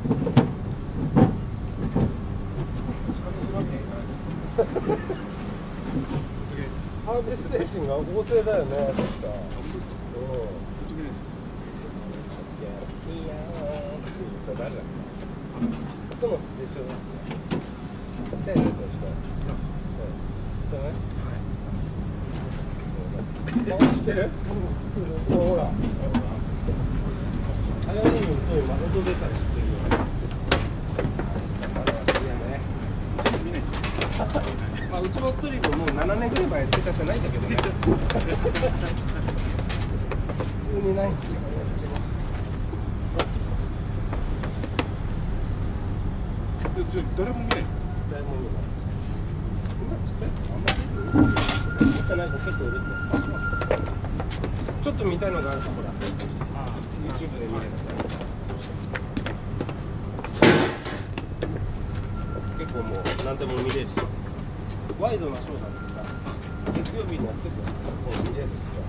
サービス精神が旺盛だよね、確か。本当ですか。うん。本当です。いや、いいやーって言ったら誰だっけ。そのでしょ。だよね、その人。そうね。はい。知ってる？ほら。早いのと今音出たり知ってるよ。まあ、うちのトリコもう7年ぐらい前捨てちゃってないんだけどね。普通にないんですよね、うちも。誰も見ないですか。誰も見ない。今ちっちゃいあんまり見てない子結構いるって。ちょっと見たいのがあるとほら YouTube で見ればさ、結構もう何でも見れるし、ワイドなショーなんてさ、月曜日には結構もう見れるんですよ。